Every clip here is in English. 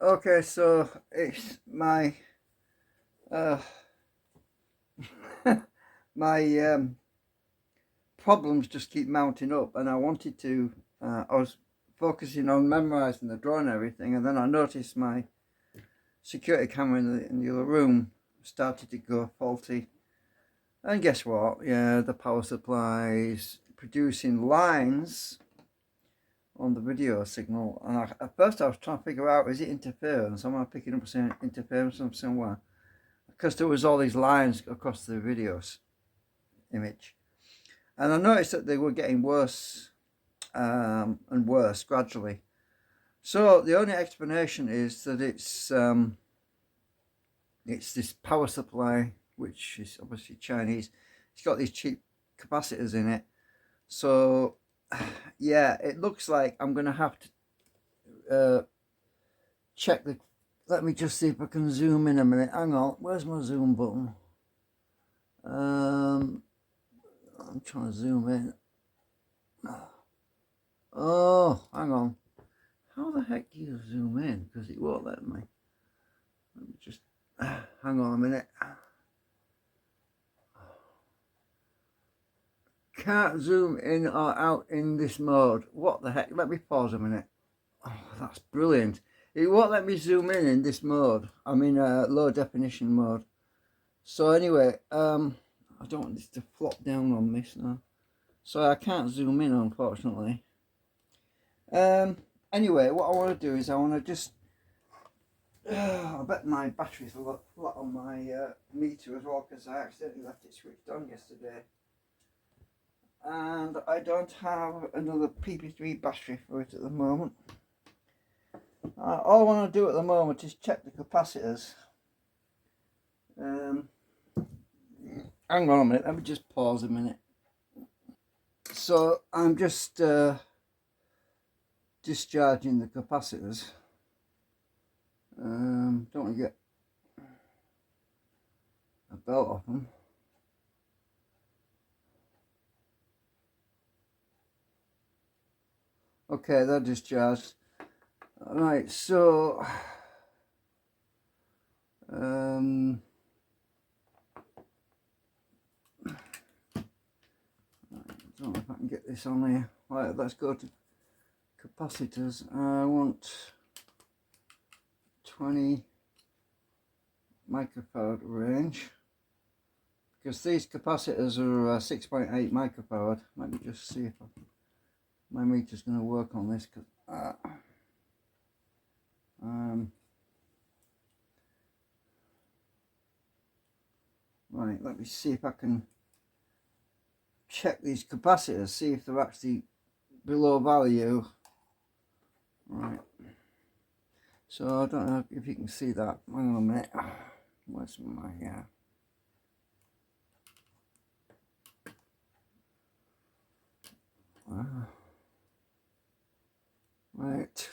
Okay, so it's my uh, my problems just keep mounting up, and I wanted to. I was focusing on memorizing the drawing and everything, and then I noticed my security camera in the other room started to go faulty. And guess what? Yeah, the power supply is producing lines on the video signal. And at first I was trying to figure out, is it interference? Am I picking up some interference from somewhere? Because there was all these lines across the videos image. And I noticed that they were getting worse and worse gradually. So the only explanation is that it's this power supply, which is obviously Chinese. It's got these cheap capacitors in it. So yeah, it looks like I'm gonna have to check the. Let me just see if I can zoom in a minute. Hang on, where's my zoom button? I'm trying to zoom in. Oh, hang on. How the heck do you zoom in? Because it won't let me. Let me just hang on a minute. Can't zoom in or out in this mode. What the heck? Let me pause a minute. Oh, that's brilliant. It won't let me zoom in this mode. I'm in low definition mode. So anyway, I don't want this to flop down on me now. So I can't zoom in, unfortunately. Anyway, what I want to do is I want to just I bet my battery's a lot flat on my meter as well, because I accidentally left it switched on yesterday. And I don't have another PP3 battery for it at the moment. All I want to do at the moment is check the capacitors. Hang on a minute, let me just pause a minute. So I'm just discharging the capacitors. Don't want to get a belt off them. Okay, they're discharged. Right, so I don't know if I can get this on here. Right, let's go to capacitors. I want 20 microfarad range, because these capacitors are 6.8 microfarad. Let me just see if my meter's going to work on this. Right, let me see if I can check these capacitors, see if they're actually below value. Right, so I don't know if you can see that. Hang on a minute. Where's my right.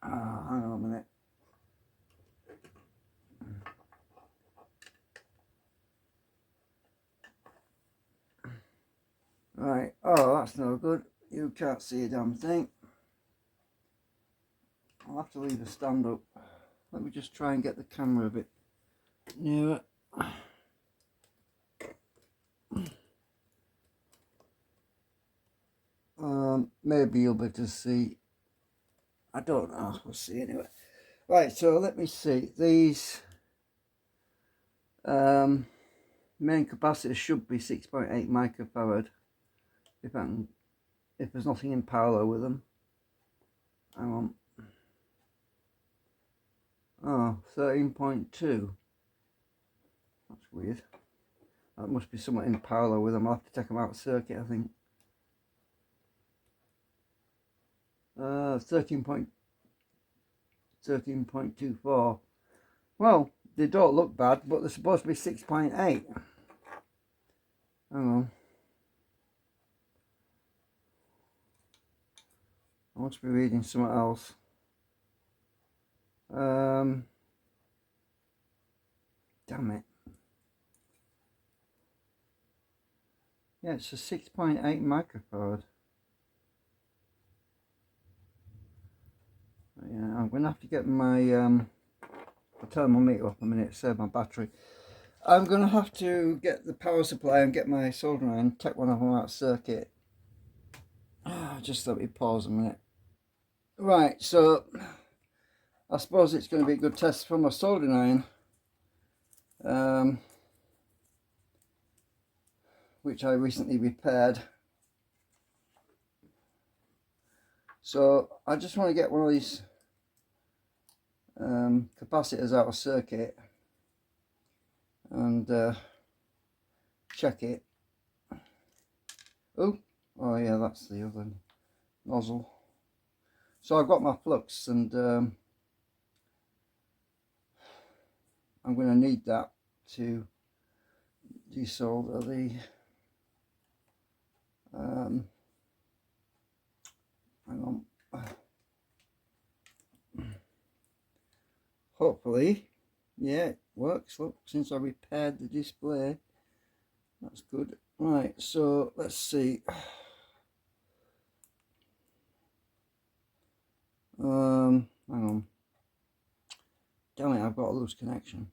Hang on a minute. Right, oh, that's no good. You can't see a damn thing. I'll have to leave the stand up. Let me just try and get the camera a bit nearer. Maybe you'll be able to see. I don't know. We'll see anyway. Right, so let me see. These main capacitors should be 6.8 microfarad. If there's nothing in parallel with them. Hang on. Oh, 13.2. That's weird. That must be somewhat in parallel with them. I'll have to take them out of circuit, I think. 13.24. Well, they don't look bad, but they're supposed to be 6.8. Hang on. I must be reading something else. Damn it. Yeah, it's a 6.8 microfarad. Yeah, I'm going to have to get my I'll turn my meter off a minute, save my battery. I'm going to have to get the power supply and get my soldering iron, take one of them out of circuit. Just let me pause a minute. Right, so I suppose it's going to be a good test for my soldering iron, which I recently repaired. So I just want to get one of these capacitors out of circuit and check it. Oh yeah, that's the other nozzle. So I've got my flux, and I'm going to need that to desolder the hang on. Hopefully, yeah, it works. Look, since I repaired the display, that's good. Right, so let's see. Hang on. Damn it, I've got a loose connection.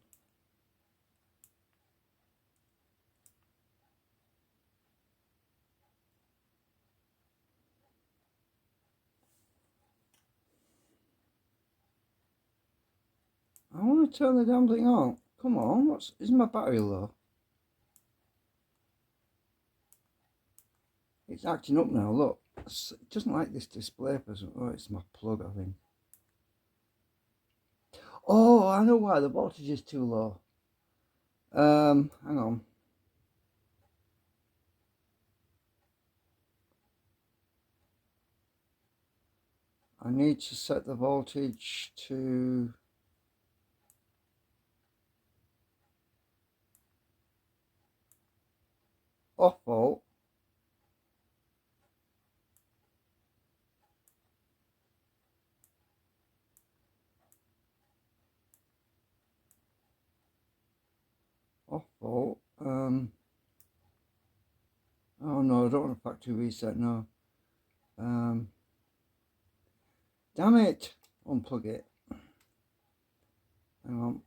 I want to turn the damn thing on. Come on, isn't my battery low? It's acting up now, look. It doesn't like this display for some. Oh, it's my plug, I think. Oh, I know why, the voltage is too low. Hang on. I need to set the voltage to off volt. Off volt. Oh no, I don't want a factory reset, no. Damn it! Unplug it. Hang on.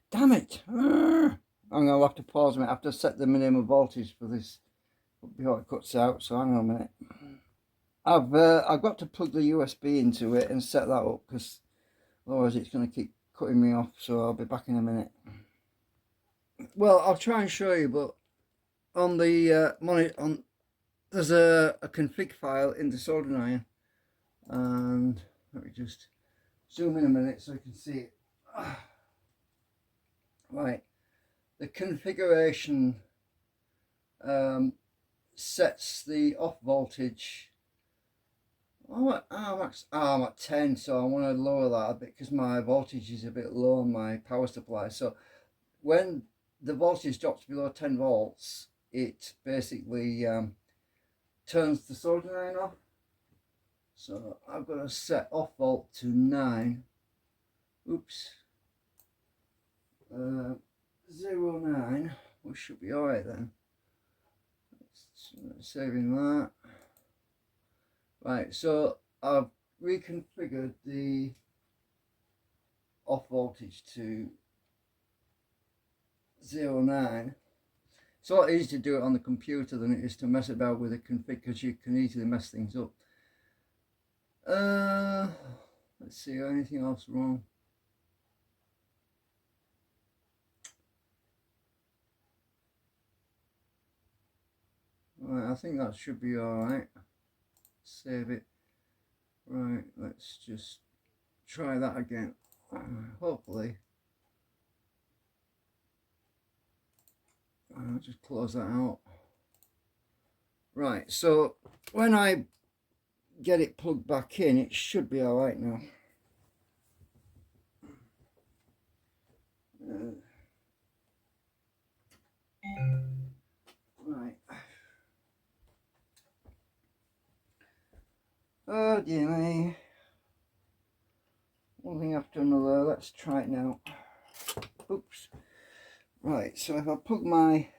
Damn it! I'm gonna have to pause a minute. I have to set the minimum voltage for this before it cuts out, so hang on a minute. I've got to plug the USB into it and set that up, because otherwise it's going to keep cutting me off, so I'll be back in a minute. Well, I'll try and show you, but on the monitor, there's a config file in the soldering iron, and let me just zoom in a minute so you can see it. Right, the configuration sets the off voltage. I'm at 10, so I want to lower that a bit because my voltage is a bit low on my power supply. So when the voltage drops below 10 volts, it basically turns the soldering iron off. So I've got to set off volt to 9. Oops. 0.9, which should be alright then. Saving that. Right, so I've reconfigured the off voltage to 0.9. It's a lot easier to do it on the computer than it is to mess about with a config, because you can easily mess things up. Let's see, anything else wrong? Right, I think that should be alright. Save it. Right, let's just try that again. Hopefully. I'll just close that out. Right, so when I get it plugged back in, it should be alright now. Right. Oh dear me. One thing after another. Let's try it now. Oops. Right, so if I plug my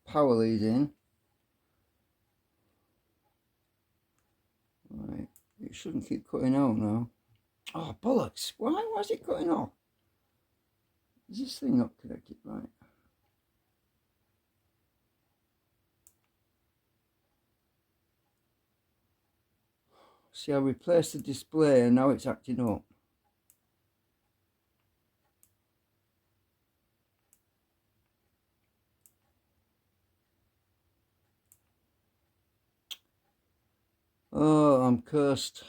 power lead in. Right, it shouldn't keep cutting out now. Oh, bollocks. Why is it cutting off? Is this thing not connected right? See, I replaced the display and now it's acting up. Oh, I'm cursed.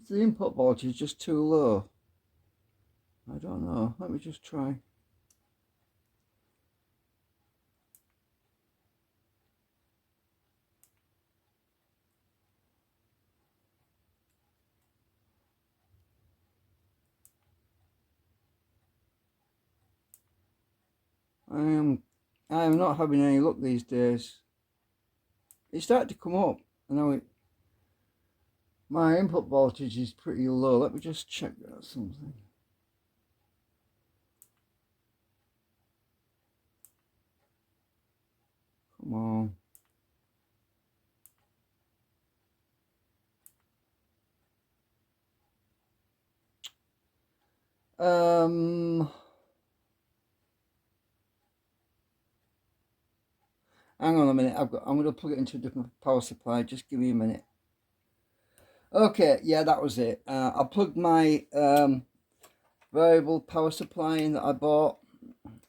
Is the input voltage just too low? I don't know. Let me just try. I am not having any luck these days. It started to come up, and now my input voltage is pretty low. Let me just check that something. Come on. Hang on a minute. I'm going to plug it into a different power supply. Just give me a minute. Okay, yeah, that was it. I plugged my variable power supply in that I bought.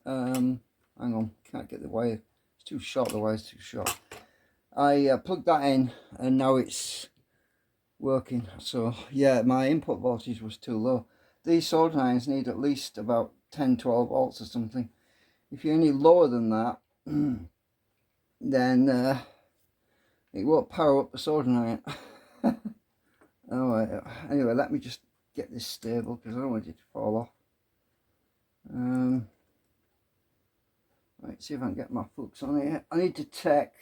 Hang on, can't get the wire. It's too short. The wire's too short. I plugged that in, and now it's working. So yeah, my input voltage was too low. These soldering irons need at least about 10-12 volts or something. If you're any lower than that, then it won't power up the soldering iron. Oh, anyway, let me just get this stable because I don't want it to fall off. Right, see if I can get my flux on here. I need to check.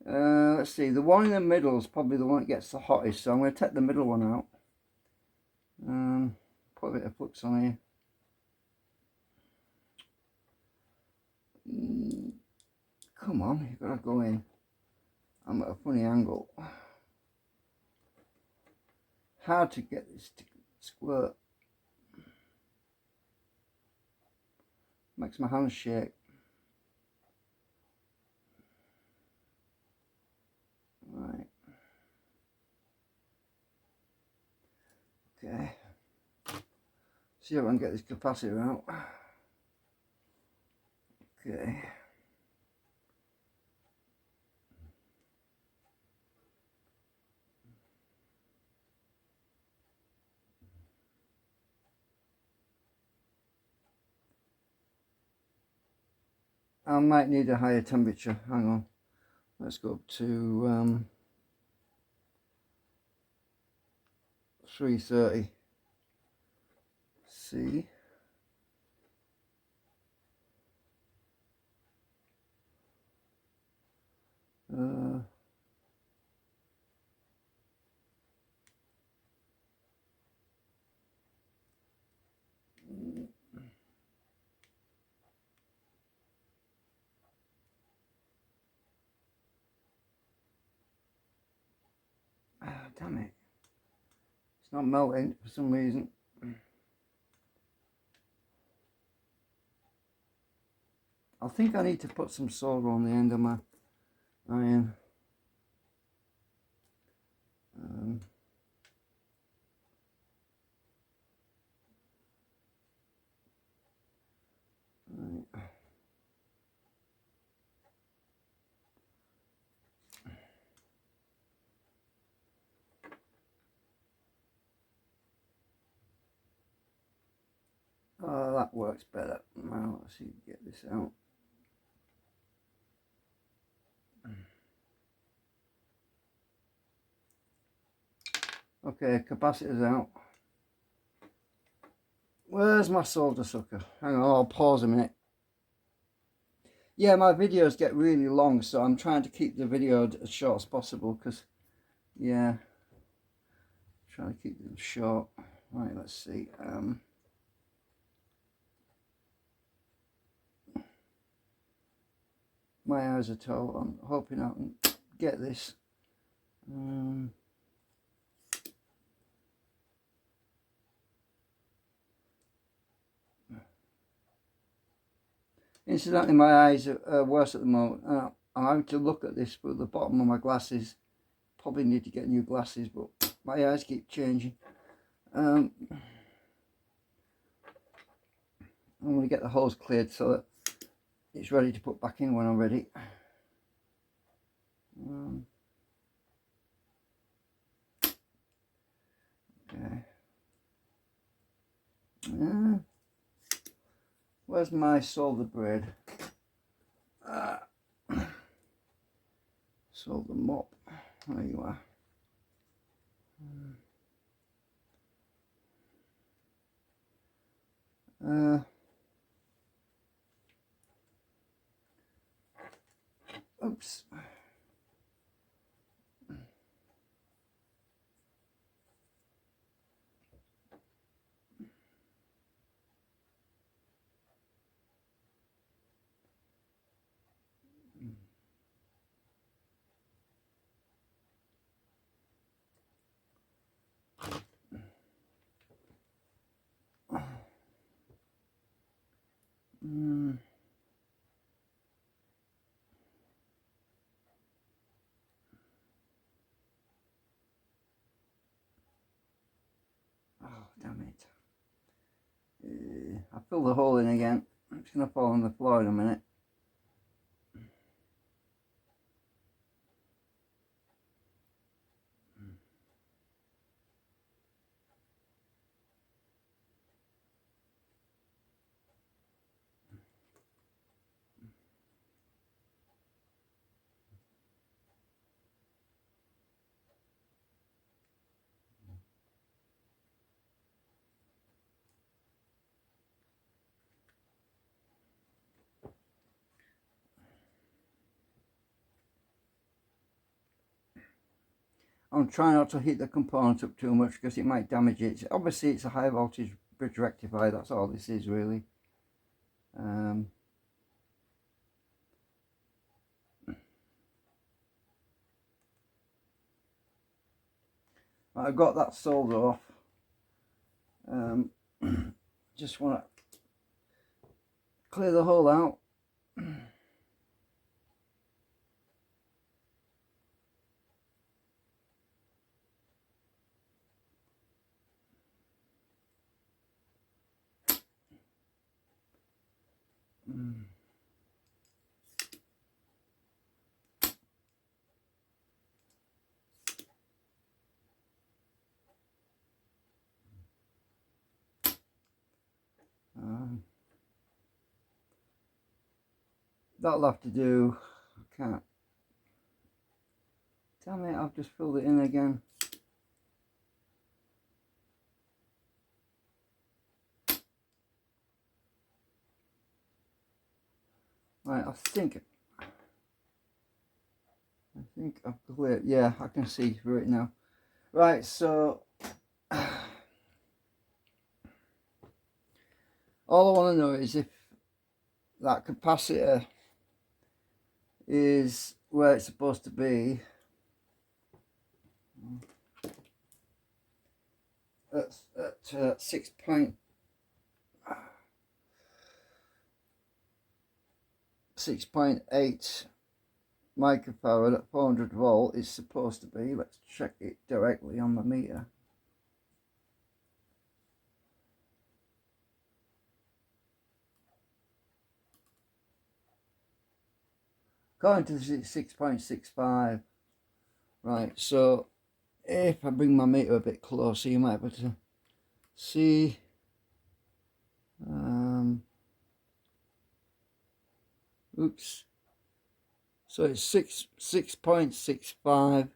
Let's see, the one in the middle is probably the one that gets the hottest, so I'm going to take the middle one out. Put a bit of flux on here. Come on, you've got to go in. I'm at a funny angle. Hard to get this to squirt. Makes my hands shake. Right. Okay. See if I can get this capacitor out. Okay. I might need a higher temperature. Hang on. Let's go up to 330. See. Damn it. It's not melting for some reason. I think I need to put some solder on the end of my iron. Right. Oh, that works better. Now let's see, get this out. Okay, capacitor's out. Where's my solder sucker? Hang on, I'll pause a minute. Yeah, my videos get really long, so I'm trying to keep the video as short as possible because, yeah. trying to keep them short. Right, let's see. My eyes are told. I'm hoping I can get this. Incidentally, my eyes are worse at the moment. I'm having to look at this through the bottom of my glasses. Probably need to get new glasses, but my eyes keep changing. I'm going to get the holes cleared so that it's ready to put back in when I'm ready. Okay. Where's my solder braid? Solder mop. There you are. Oops. Oh, damn it. I filled the hole in again. It's going to fall on the floor in a minute. I'm trying not to heat the component up too much because it might damage it. Obviously it's a high voltage bridge rectifier, that's all this is really. I got that solder off. Just want to clear the hole out. That'll have to do. I can't. Damn it, I've just filled it in again. Right, I think I've cleared. Yeah, I can see through it now. Right, so all I want to know is if that capacitor is where it's supposed to be. At 6.8 microfarad at 400 volt is supposed to be. Let's check it directly on the meter. According to 6.65. Right, so if I bring my meter a bit closer, you might be able to see. Oops. So it's 6.65.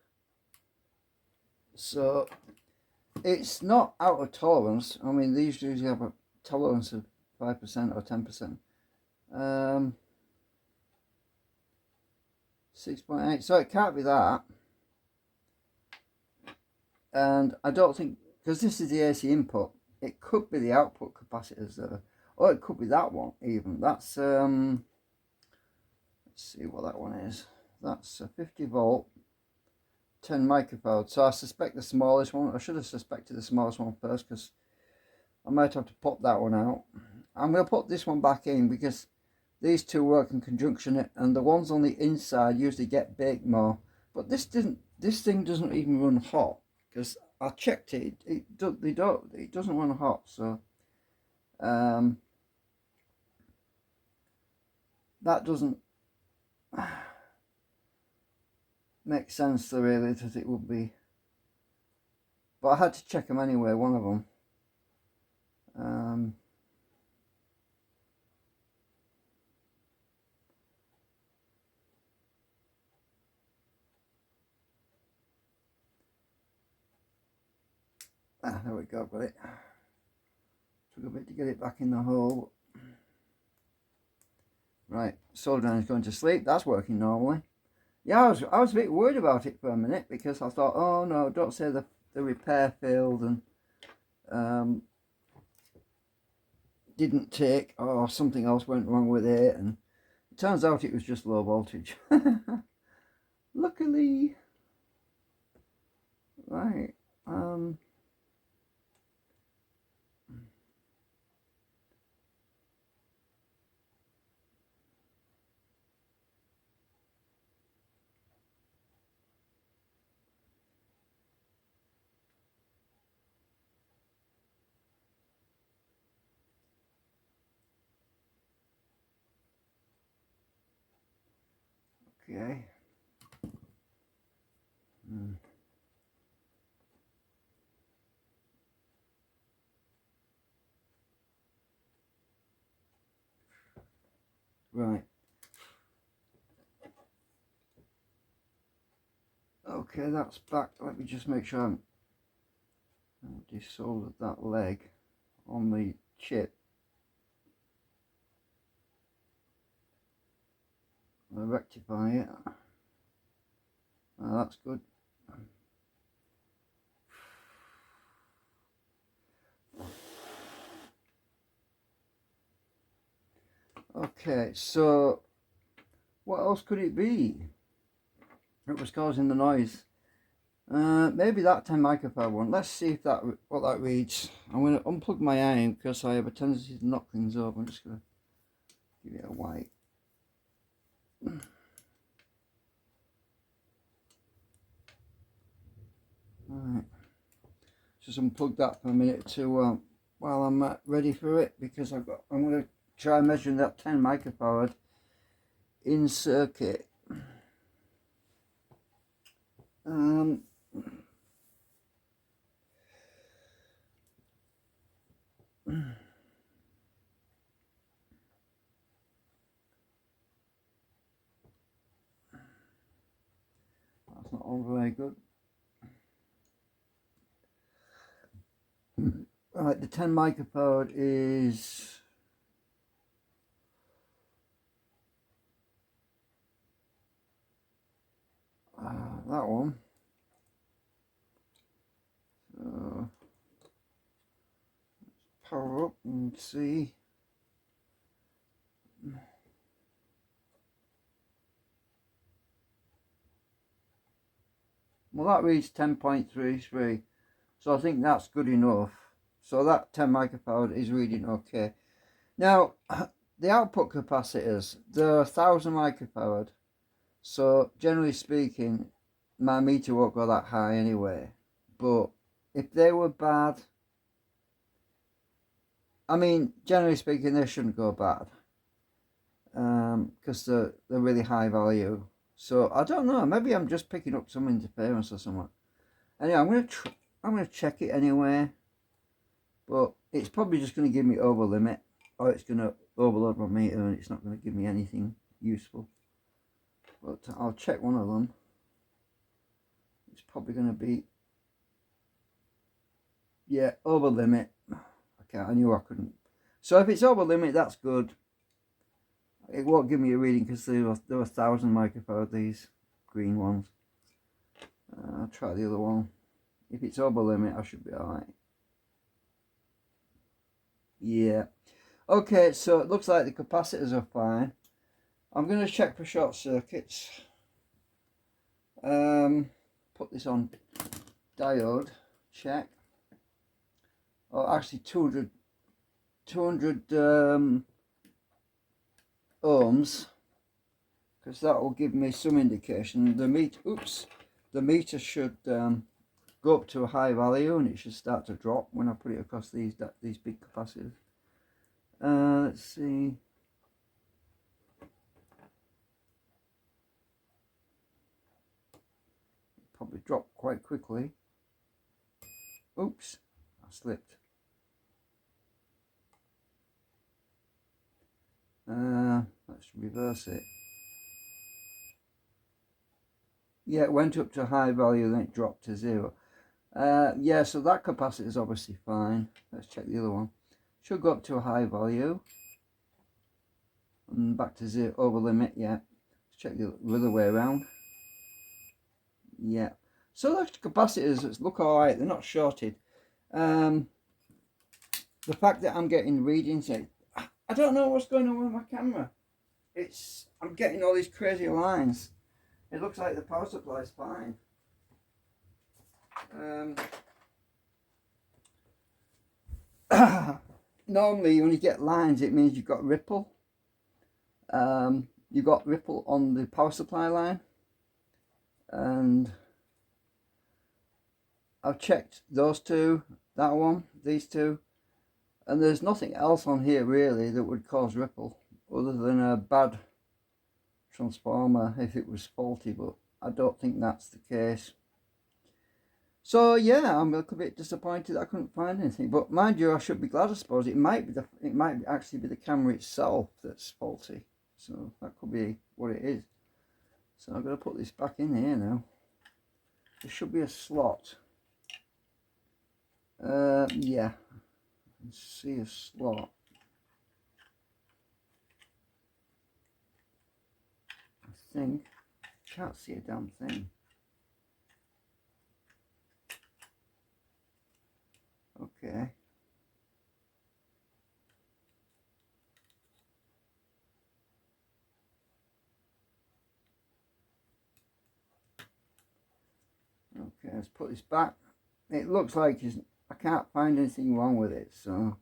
So it's not out of tolerance. I mean, these usually have a tolerance of 5% or 10%. 6.8. So it can't be that. And I don't think, because this is the AC input, it could be the output capacitors there, or it could be that one even. That's let's see what that one is. That's a 50 volt 10 microfarad. So I suspect the smallest one. I should have suspected the smallest one first, because I might have to pop that one out. I'm going to put this one back in because these two work in conjunction, and the ones on the inside usually get baked more. But this thing doesn't even run hot, because I checked it. It doesn't run hot. So that doesn't make sense really, that it would be. But I had to check them anyway. One of them. There we go, got it. Took a bit to get it back in the hole. Right, soldering is going to sleep. That's working normally. Yeah, I was a bit worried about it for a minute, because I thought, oh no, don't say the repair failed and didn't take, or something else went wrong with it, and it turns out it was just low voltage. Luckily. Right. Okay. Right. Okay, that's back. Let me just make sure I've desoldered that leg on the chip. I'll rectify it. Oh, that's good. Okay, so what else could it be that was causing the noise? Maybe that 10 microfarad one. Let's see if what that reads. I'm going to unplug my iron because I have a tendency to knock things over. I'm just going to give it a wipe. Right. Just unplug that for a minute to while I'm ready for it, because I'm going to try measuring that 10 microfarad in circuit. That's not all very good. Right, the 10 microfarad is that one. So let's power up and see. Well, that reads 10.33, so I think that's good enough. So that 10 microfarad is reading okay. Now, the output capacitors, they're 1000 microfarad. So generally speaking, my meter won't go that high anyway. But if they were bad, I mean, generally speaking, they shouldn't go bad, because they're really high value. So I don't know. Maybe I'm just picking up some interference or something. Anyway, I'm gonna check it anyway. But it's probably just going to give me over limit, or it's going to overload my meter and it's not going to give me anything useful. But I'll check one of them. It's probably going to be, yeah, over limit. Okay, I knew I couldn't. So if it's over limit, that's good. It won't give me a reading because there were 1000 microfarad, these green ones. I'll try the other one. If it's over limit, I should be alright. Yeah. Okay, so it looks like the capacitors are fine. I'm going to check for short circuits. Put this on diode, check. Oh, actually 200 ohms, because that will give me some indication. The meter should go up to a high value, and it should start to drop when I put it across these big capacitors. Let's see. Probably drop quite quickly. Oops, I slipped. Let's reverse it. Yeah, it went up to high value, then it dropped to 0. Yeah, so that capacitor is obviously fine. Let's check the other one. Should go up to a high value. And back to 0, over limit, yeah. Let's check the other way around. Yeah. So the capacitors look alright, they're not shorted. The fact that I'm getting readings, I don't know what's going on with my camera. I'm getting all these crazy lines. It looks like the power supply is fine. Normally when you get lines, it means you've got ripple. You've got ripple on the power supply line, and I've checked those two, that one, these two, and there's nothing else on here really that would cause ripple other than a bad transformer if it was faulty, but I don't think that's the case. So yeah, I'm a little bit disappointed I couldn't find anything, but mind you, I should be glad. I suppose it might actually be the camera itself that's faulty, so that could be what it is. So I'm going to put this back in here now. There should be a slot. Yeah, let's see a slot. I think can't see a damn thing. Okay. Okay, let's put this back. It looks like I can't find anything wrong with it, so.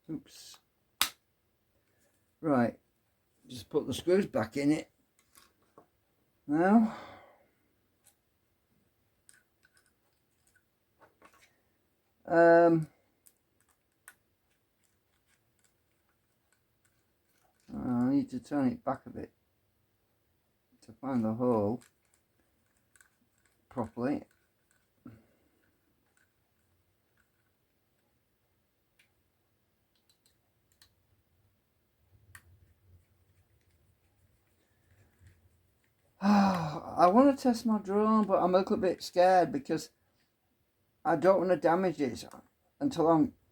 Oops. Right, just put the screws back in it now. I need to turn it back a bit to find the hole properly. I want to test my drone, but I'm a little bit scared because I don't want to damage it until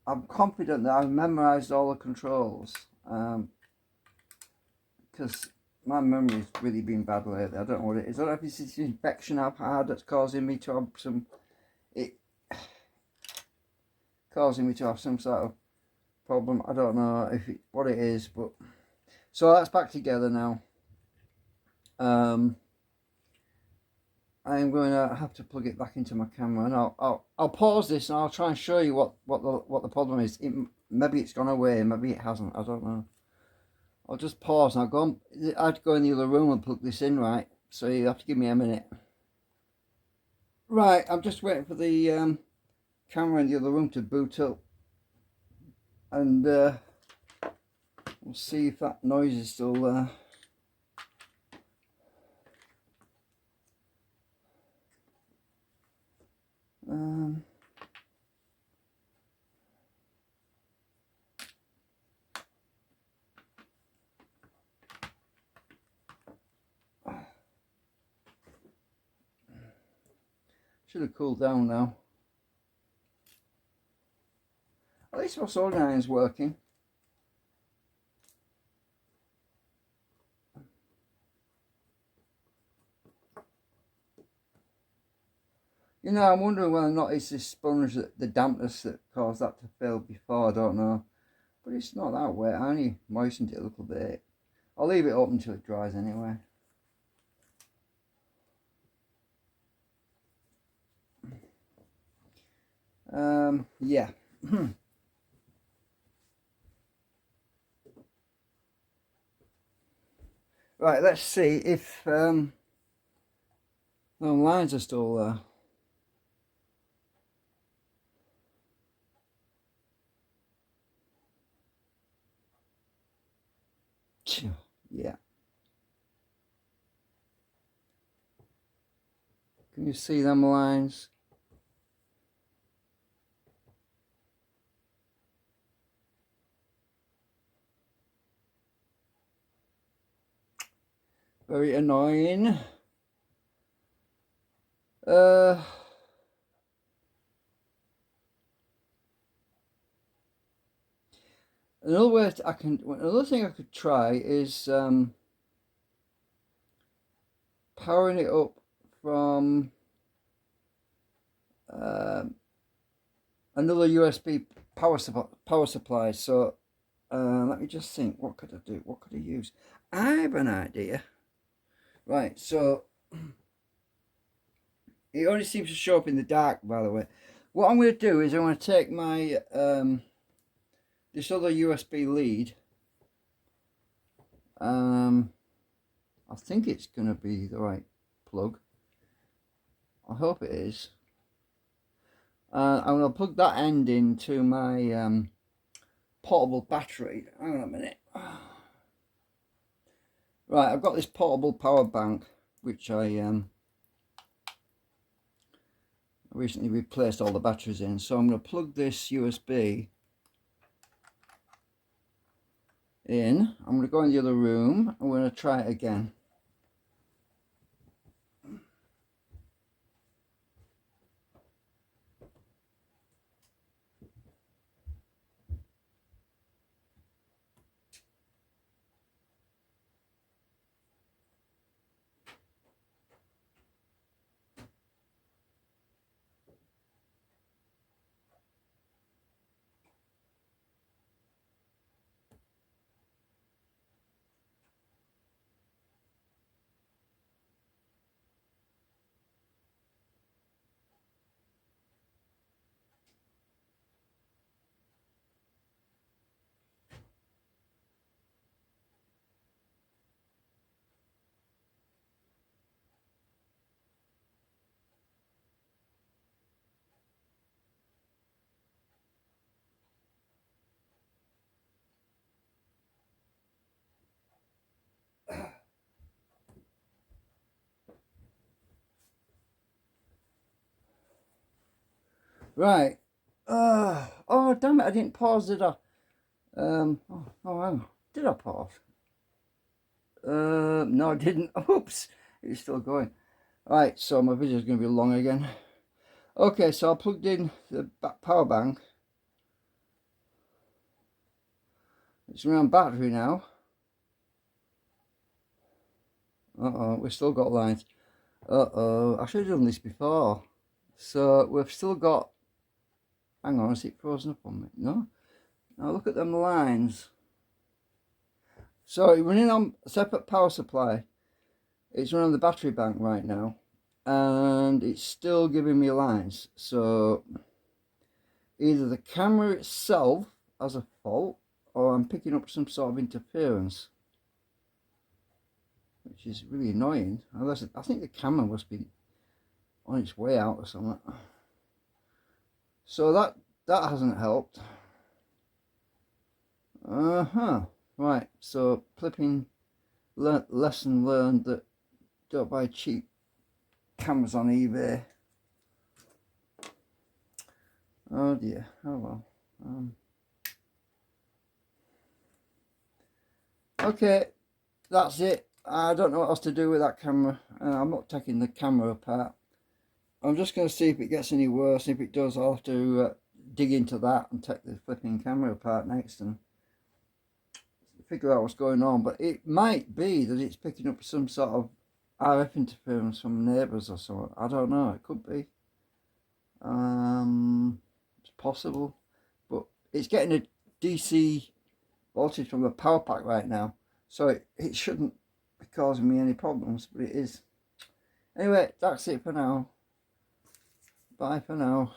I'm confident that I've memorized all the controls. Because my memory's really been bad lately. I don't know what it is. I don't know if it's this infection I've had that's causing me to have some sort of problem. I don't know what it is, but so that's back together now. I'm going to have to plug it back into my camera, and I'll pause this and I'll try and show you what the problem is. Maybe it's gone away, maybe it hasn't. I don't know. I'll just pause and I have to go in the other room and plug this in, right? So you have to give me a minute. Right, I'm just waiting for the camera in the other room to boot up, and we'll see if that noise is still there. Should have cooled down now. least my soldering iron's working. You know, I'm wondering whether or not it's this sponge, that the dampness that caused that to fail before. I don't know. But it's not that wet. I only moistened it a little bit. I'll leave it open until it dries anyway. Yeah. Right, let's see if the lines are still there. Yeah. Can you see them lines? Very annoying. Another way another thing I could try is powering it up from another USB power supply. So let me just think, what could I do? What could I use? I have an idea. Right, so it only seems to show up in the dark, by the way. What I'm going to do is I'm going to take my this other USB lead. I think it's going to be the right plug. I hope it is. I'm going to plug that end into my portable battery. Hang on a minute. Right, I've got this portable power bank, which I recently replaced all the batteries in. So I'm going to plug this USB in. I'm going to go in the other room. I'm going to try it again. Right. Oh, damn it, I didn't pause, did I? Hang on. Did I pause? No, I didn't. Oops, it's still going. Right, so my video is going to be long again. Okay, so I plugged in the power bank. It's around battery now. We've still got lines. I should have done this before. So we've still got, hang on, is it frozen up on me? No? Now look at them lines. So it's running on a separate power supply. It's running on the battery bank right now. And it's still giving me lines. So either the camera itself has a fault, or I'm picking up some sort of interference, which is really annoying. Unless I think the camera must be on its way out or something. So that hasn't helped. Right, so flipping lesson learned that don't buy cheap cameras on eBay. Oh dear. Oh well. Okay, that's it. I don't know what else to do with that camera. I'm not taking the camera apart. I'm just going to see if it gets any worse. If it does, I'll have to dig into that and take the flipping camera apart next and figure out what's going on. But it might be that it's picking up some sort of RF interference from neighbours or something. I don't know. It could be. It's possible, but it's getting a DC voltage from the power pack right now, so it shouldn't be causing me any problems, but it is. Anyway, that's it for now. Bye for now.